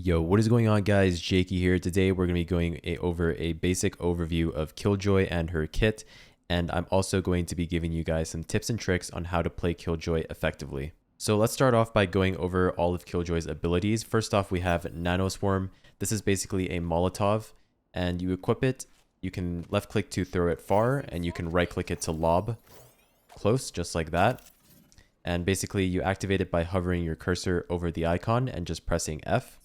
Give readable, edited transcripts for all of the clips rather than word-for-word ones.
Yo, what is going on, guys? Jaeky here. Today we're going to be going over a basic overview of Killjoy and her kit, and I'm also going to be giving you guys some tips and tricks on how to play Killjoy effectively. So let's start off by going over all of Killjoy's abilities. First off, we have Nanoswarm. This is basically a Molotov, and you equip it. You can left click to throw it far, and you can right click it to lob close, just like that. And basically you activate it by hovering your cursor over the icon and just pressing F.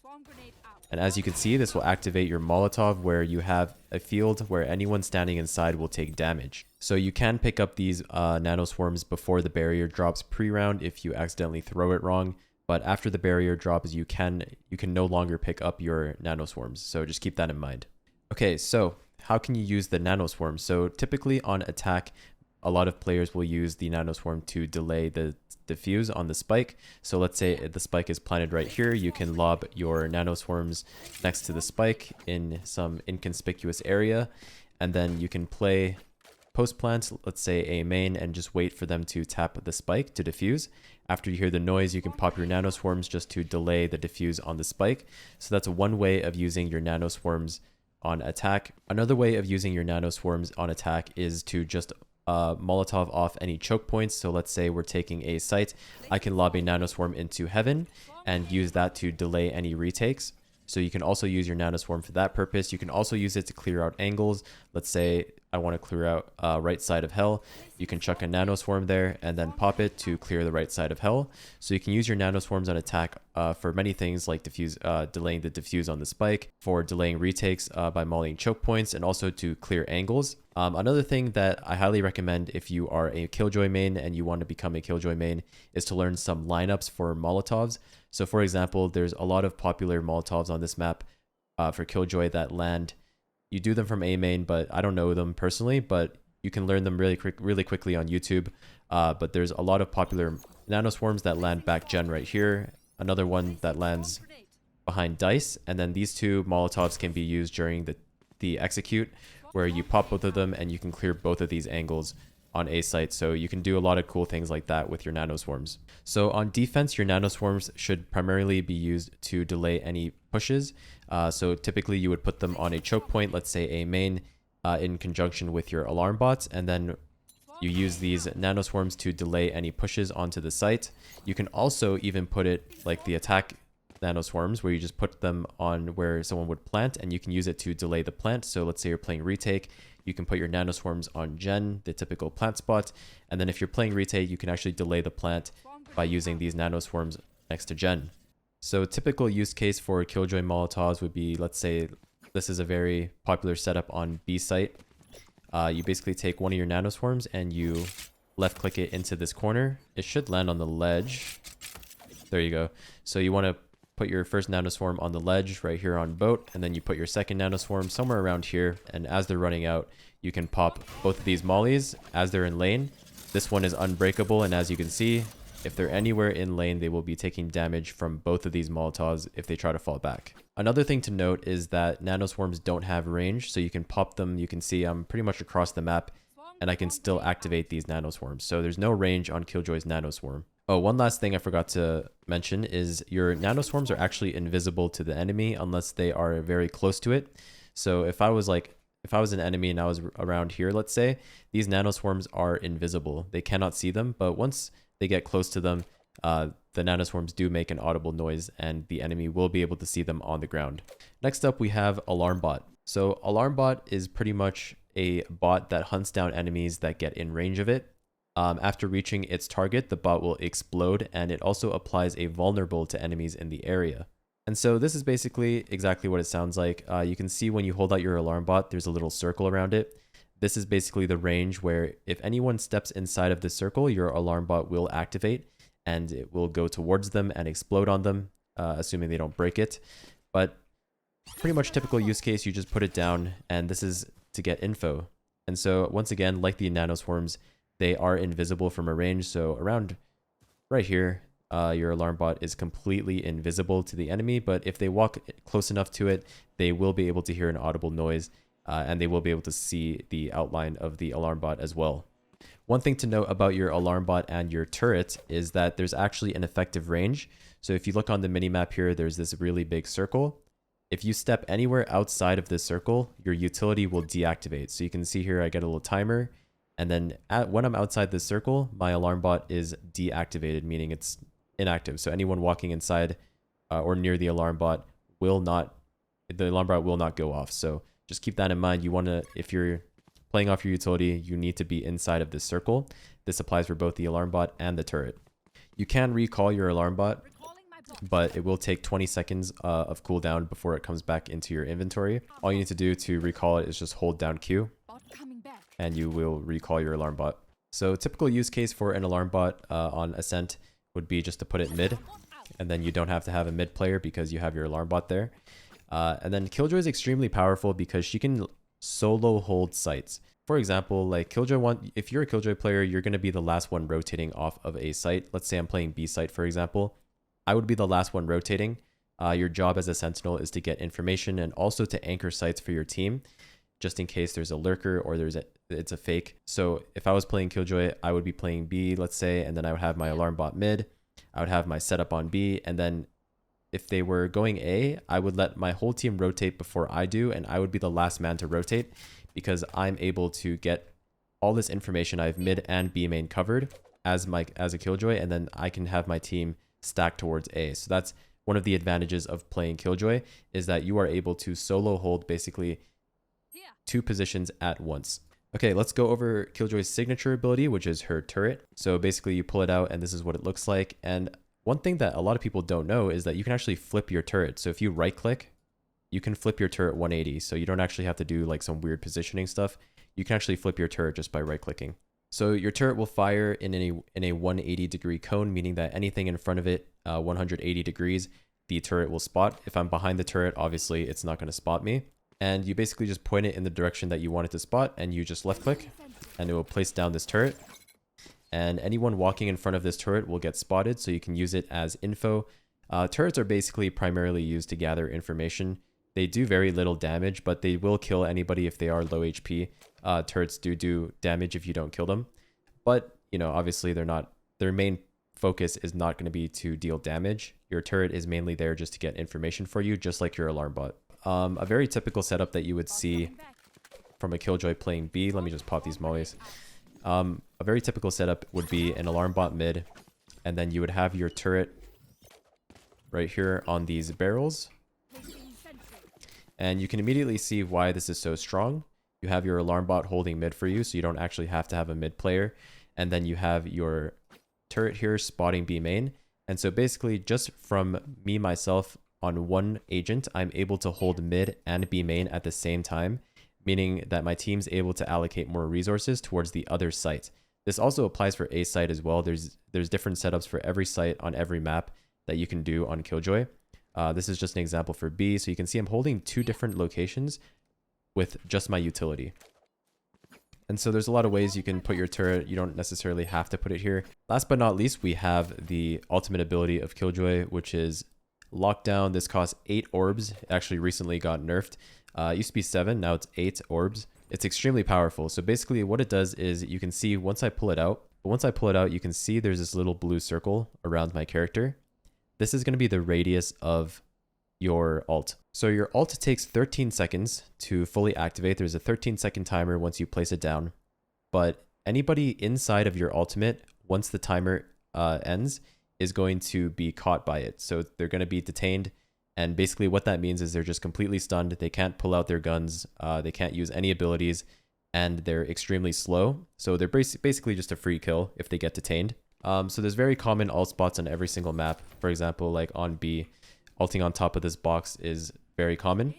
And as you can see, this will activate your Molotov where you have a field where anyone standing inside will take damage. So you can pick up these nanoswarms before the barrier drops pre-round if you accidentally throw it wrong. But after the barrier drops, you can no longer pick up your nanoswarms. So just keep that in mind. Okay, so how can you use the nanoswarm? So typically on attack, a lot of players will use the nanoswarm to delay the diffuse on the spike. So let's say the spike is planted right here. You can lob your nanoswarms next to the spike in some inconspicuous area, and then you can play post plant, let's say a main, and just wait for them to tap the spike to diffuse. After you hear the noise, you can pop your nanoswarms just to delay the diffuse on the spike. So that's one way of using your nanoswarms on attack. Another way of using your nanoswarms on attack is to just Molotov off any choke points. So let's say we're taking a site, I can lob a nanoswarm into heaven and use that to delay any retakes. So you can also use your nanoswarm for that purpose. You can also use it to clear out angles. Let's say I want to clear out right side of hell. You can chuck a nanoswarm there and then pop it to clear the right side of hell. So you can use your nanoswarms on attack for many things like diffuse, delaying the diffuse on the spike, for delaying retakes by mollying choke points, and also to clear angles. Another thing that I highly recommend if you are a Killjoy main and you want to become a Killjoy main is to learn some lineups for Molotovs. So for example, there's a lot of popular Molotovs on this map for Killjoy that land. You do them from A main, but I don't know them personally, but you can learn them really quickly on YouTube. But there's a lot of popular nanoswarms that land back gen right here. Another one that lands behind dice. And then these two Molotovs can be used during the execute, where you pop both of them and you can clear both of these angles on a site. So you can do a lot of cool things like that with your nanoswarms. So on defense, your nanoswarms should primarily be used to delay any pushes. So typically you would put them on a choke point, let's say a main, in conjunction with your alarm bots, and then you use these nanoswarms to delay any pushes onto the site. You can also even put it like the attack nanoswarms, where you just put them on where someone would plant and you can use it to delay the plant. So let's say you're playing retake, you can put your nanoswarms on gen, the typical plant spot, and then if you're playing retake, you can actually delay the plant by using these nanoswarms next to gen. So typical use case for Killjoy Molotovs would be, let's say this is a very popular setup on B site. You basically take one of your nanoswarms and you left click it into this corner. It should land on the ledge. There you go. So you want to put your first nanoswarm on the ledge right here on boat, and then you put your second nanoswarm somewhere around here, and as they're running out, you can pop both of these mollies as they're in lane. This one is unbreakable, and as you can see, if they're anywhere in lane, they will be taking damage from both of these Molotovs if they try to fall back. Another thing to note is that nanoswarms don't have range, so you can pop them. You can see I'm pretty much across the map, and I can still activate these nanoswarms. So there's no range on Killjoy's nanoswarm. Oh, one last thing I forgot to mention is your nanoswarms are actually invisible to the enemy unless they are very close to it. So if I was an enemy and I was around here, let's say, these nanoswarms are invisible. They cannot see them, but once they get close to them, the nanoswarms do make an audible noise and the enemy will be able to see them on the ground. Next up, we have Alarm Bot. So Alarm Bot is pretty much a bot that hunts down enemies that get in range of it. After reaching its target, the bot will explode, and it also applies a vulnerable to enemies in the area. And so this is basically exactly what it sounds like. You can see when you hold out your alarm bot, there's a little circle around it. This is basically the range where if anyone steps inside of this circle, your alarm bot will activate, and it will go towards them and explode on them, assuming they don't break it. But pretty much typical use case, you just put it down, and this is to get info. And so once again, like the nanoswarms, they are invisible from a range. So around right here, your alarm bot is completely invisible to the enemy, but if they walk close enough to it, they will be able to hear an audible noise, and they will be able to see the outline of the alarm bot as well. One thing to note about your alarm bot and your turret is that there's actually an effective range. So if you look on the minimap here, there's this really big circle. If you step anywhere outside of this circle, your utility will deactivate. So you can see here, I get a little timer. And then when I'm outside this circle, my alarm bot is deactivated, meaning it's inactive. So anyone walking inside or near the alarm bot the alarm bot will not go off. So just keep that in mind. You want to, if you're playing off your utility, you need to be inside of this circle. This applies for both the alarm bot and the turret. You can recall your alarm bot, but it will take 20 seconds of cooldown before it comes back into your inventory. All you need to do to recall it is just hold down Q, and you will recall your alarm bot. So typical use case for an alarm bot on Ascent would be just to put it mid, and then you don't have to have a mid player because you have your alarm bot there. And then Killjoy is extremely powerful because she can solo hold sites. For example, like Killjoy if you're a Killjoy player, you're going to be the last one rotating off of a site. Let's say I'm playing B site, for example. I would be the last one rotating. Your job as a sentinel is to get information and also to anchor sites for your team, just in case there's a lurker or it's a fake. So if I was playing Killjoy, I would be playing B, let's say, and then I would have my alarm bot mid. I would have my setup on B, and then if they were going A, I would let my whole team rotate before I do, and I would be the last man to rotate because I'm able to get all this information. I have mid and B main covered as a Killjoy, and then I can have my team stack towards A. So that's one of the advantages of playing Killjoy, is that you are able to solo hold basically 2 positions at once. Okay, let's go over Killjoy's signature ability, which is her turret. So basically you pull it out and this is what it looks like. And one thing that a lot of people don't know is that you can actually flip your turret. So if you right click, you can flip your turret 180. So you don't actually have to do like some weird positioning stuff. You can actually flip your turret just by right clicking. So your turret will fire in a 180 degree cone, meaning that anything in front of it, 180 degrees, the turret will spot. If I'm behind the turret, obviously it's not going to spot me. And you basically just point it in the direction that you want it to spot, and you just left click and it will place down this turret. And anyone walking in front of this turret will get spotted, so you can use it as info. Turrets are basically primarily used to gather information. They do very little damage, but they will kill anybody if they are low HP. Turrets do damage if you don't kill them. But, you know, obviously their main focus is not going to be to deal damage. Your turret is mainly there just to get information for you, just like your alarm bot. A very typical setup that you would see from a Killjoy playing B. Let me just pop these mollies. A very typical setup would be an alarm bot mid, and then you would have your turret right here on these barrels. And you can immediately see why this is so strong. You have your alarm bot holding mid for you, so you don't actually have to have a mid player. And then you have your turret here spotting B main. And so basically just from me myself on one agent, I'm able to hold mid and B main at the same time, meaning that my team's able to allocate more resources towards the other site. This also applies for A site as well. There's different setups for every site on every map that you can do on Killjoy. This is just an example for B. So you can see I'm holding 2 different locations with just my utility. And so there's a lot of ways you can put your turret. You don't necessarily have to put it here. Last but not least, we have the ultimate ability of Killjoy, which is Lockdown. This costs 8 orbs. It actually recently got nerfed. It used to be 7, now it's 8 orbs. It's extremely powerful. So basically what it does is you can see once I pull it out, you can see there's this little blue circle around my character. This is going to be the radius of your ult. So your ult takes 13 seconds to fully activate. There's a 13-second timer once you place it down. But anybody inside of your ultimate, once the timer ends, is going to be caught by it. So they're going to be detained. And basically what that means is they're just completely stunned. They can't pull out their guns. They can't use any abilities. And they're extremely slow. So they're basically just a free kill if they get detained. So there's very common ult spots on every single map. For example, like on B, ulting on top of this box is very common.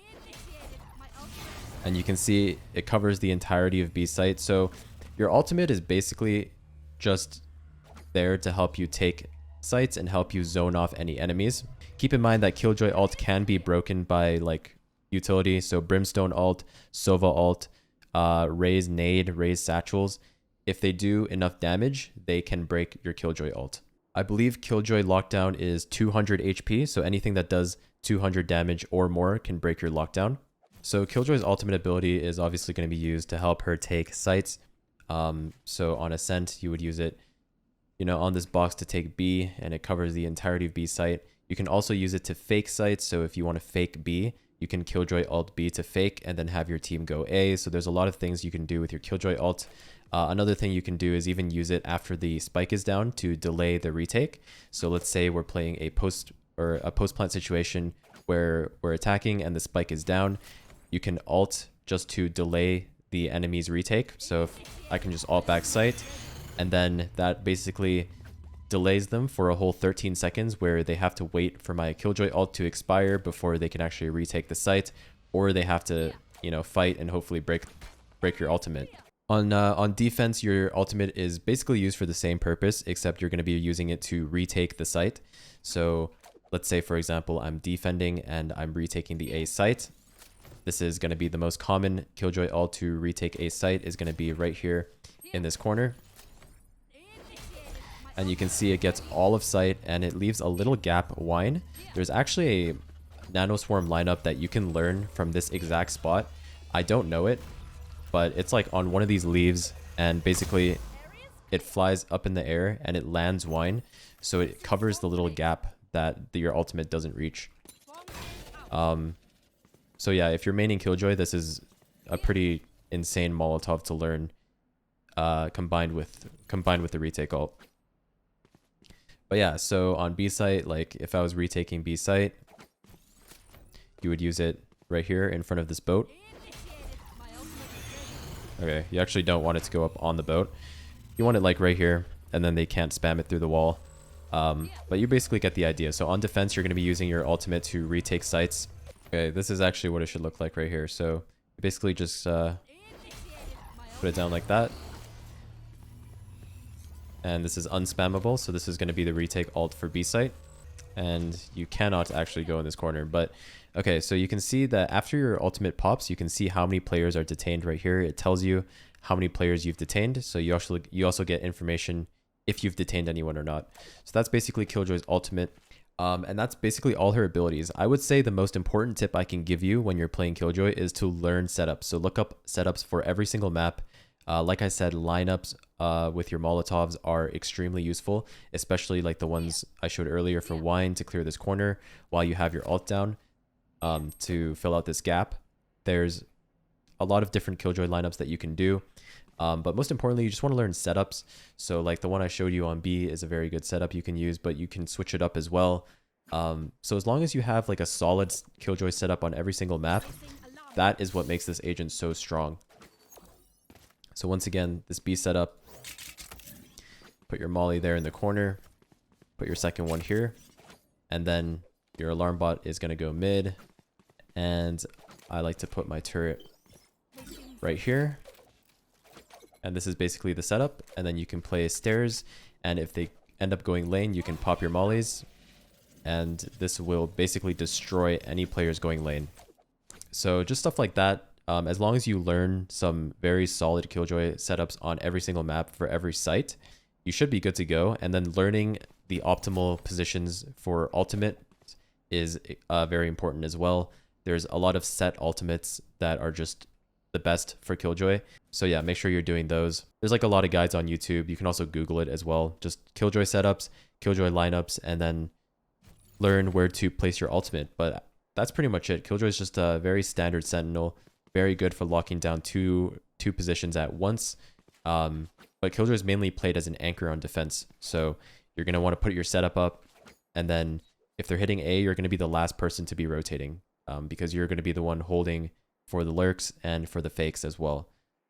And you can see it covers the entirety of B site. So your ultimate is basically just there to help you take sites and help you zone off any enemies. Keep in mind that Killjoy ult can be broken by like utility. So Brimstone ult, Sova ult, Raze nade, Raze satchels. If they do enough damage, they can break your Killjoy ult. I believe Killjoy lockdown is 200 HP, so anything that does 200 damage or more can break your lockdown. So Killjoy's ultimate ability is obviously going to be used to help her take sites. So on Ascent, you would use it, on this box to take B, and it covers the entirety of B site. You can also use it to fake sites. So if you want to fake B, you can Killjoy Alt B to fake and then have your team go A. So there's a lot of things you can do with your Killjoy Alt. Another thing you can do is even use it after the spike is down to delay the retake. So let's say we're playing a post plant situation where we're attacking and the spike is down. You can alt just to delay the enemy's retake. So if I can just alt back site, and then that basically delays them for a whole 13 seconds where they have to wait for my Killjoy ult to expire before they can actually retake the site, or they have to, fight and hopefully break your ultimate. On defense, your ultimate is basically used for the same purpose, except you're going to be using it to retake the site. So let's say, for example, I'm defending and I'm retaking the A site. This is going to be the most common Killjoy ult to retake A site, is going to be right here in this corner. And you can see it gets all of site and it leaves a little gap wine. There's actually a nanoswarm lineup that you can learn from this exact spot. I don't know it, but it's like on one of these leaves, and basically it flies up in the air and it lands wine. So it covers the little gap that your ultimate doesn't reach. So yeah, if you're maining Killjoy, this is a pretty insane Molotov to learn, combined with the retake ult. But yeah, so on B site, like if I was retaking B site, you would use it right here in front of this boat. Okay, you actually don't want it to go up on the boat. You want it like right here, and then they can't spam it through the wall. But you basically get the idea. So on defense, you're going to be using your ultimate to retake sites. Okay, this is actually what it should look like right here. So basically just put it down like that. And this is unspammable, so this is going to be the retake ult for B site. And you cannot actually go in this corner. But okay, so you can see that after your ultimate pops, you can see how many players are detained right here. It tells you how many players you've detained. So you also get information if you've detained anyone or not. So that's basically Killjoy's ultimate. And that's basically all her abilities. I would say the most important tip I can give you when you're playing Killjoy is to learn setups. So look up setups for every single map. Like I said, lineups with your Molotovs are extremely useful, especially like the ones I showed earlier for wine to clear this corner while you have your ult down to fill out this gap. There's a lot of different Killjoy lineups that you can do. But most importantly, you just want to learn setups. So like the one I showed you on B is a very good setup you can use, but you can switch it up as well. So as long as you have like a solid Killjoy setup on every single map, that is what makes this agent so strong. So once again, this B setup, put your molly there in the corner, put your second one here, and then your alarm bot is going to go mid. And I like to put my turret right here. And this is basically the setup. And then you can play stairs. And if they end up going lane, you can pop your mollies. And this will basically destroy any players going lane. So just stuff like that. As long as you learn some very solid Killjoy setups on every single map for every site, you should be good to go. And then learning the optimal positions for ultimate is very important as well. There's a lot of set ultimates that are just the best for Killjoy. So yeah, make sure you're doing those. There's like a lot of guides on YouTube. You can also Google it as well. Just Killjoy setups, Killjoy lineups, and then learn where to place your ultimate. But that's pretty much it. Killjoy is just a very standard Sentinel. Very good for locking down two positions at once. But Killjoy is mainly played as an anchor on defense. So you're going to want to put your setup up. And then if they're hitting A, you're going to be the last person to be rotating. Because you're going to be the one holding for the lurks and for the fakes as well.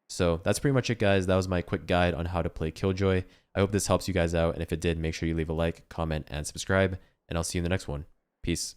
So that's pretty much it, guys. That was my quick guide on how to play Killjoy. I hope this helps you guys out. And if it did, make sure you leave a like, comment, and subscribe. And I'll see you in the next one. Peace.